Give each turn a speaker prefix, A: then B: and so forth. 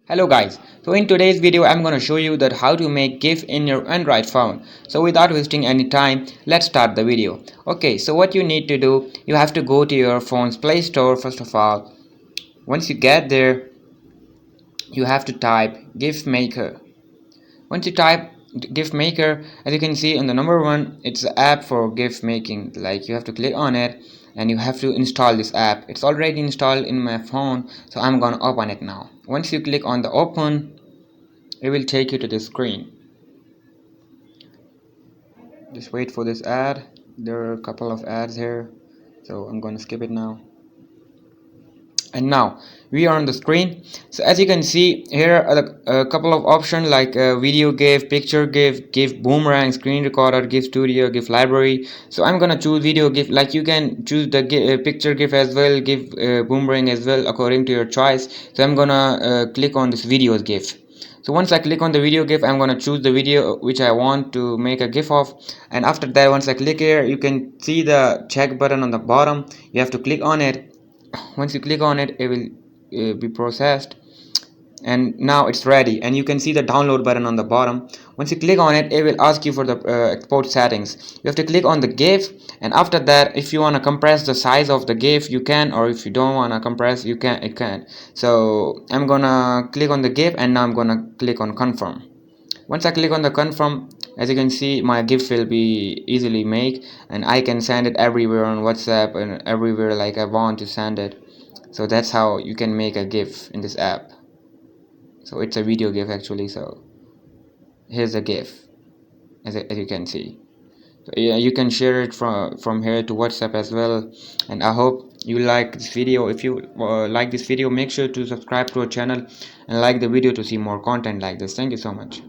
A: Hello guys, so in today's video I'm going to show you that how to make GIF in your Android phone. So without wasting any time, let's start the video. Okay, so what you need to do, you have to go to your phone's Play Store first of all. Once you get there, you have to type GIF Maker. Once you type GIF Maker, as you can see on the number one, it's the app for GIF making. Like you have to click on it and you have to install this app. It's already installed in my phone, so I'm gonna open it now. Once you click on the open, it will take you to the screen. Just wait for this ad. There are a couple of ads here, so I'm gonna skip it now. And now we are on the screen. So as you can see, here are a couple of options like video GIF, picture GIF, GIF boomerang, screen recorder, GIF studio, GIF library. So I'm gonna choose video GIF. Like you can choose the picture GIF as well, GIF boomerang as well, according to your choice. So I'm gonna click on this videos GIF. So once I click on the video GIF, I'm gonna choose the video which I want to make a GIF of, and after that, once I click here, you can see the check button on the bottom. You have to click on it. Once you click on it, it will be processed, and now it's ready. And you can see the download button on the bottom. Once you click on it, it will ask you for the export settings. You have to click on the GIF, and after that, if you want to compress the size of the GIF, you can, or if you don't want to compress, you can, it can. So I'm gonna click on the GIF, and now I'm gonna click on confirm. Once I click on the confirm, as you can see, my GIF will be easily made, and I can send it everywhere on WhatsApp and everywhere like I want to send it. So that's how you can make a GIF in this app. So it's a video GIF actually. So here's a GIF, as you can see. So yeah, you can share it from here to WhatsApp as well. And I hope you like this video. If you like this video, make sure to subscribe to our channel and like the video to see more content like this. Thank you so much.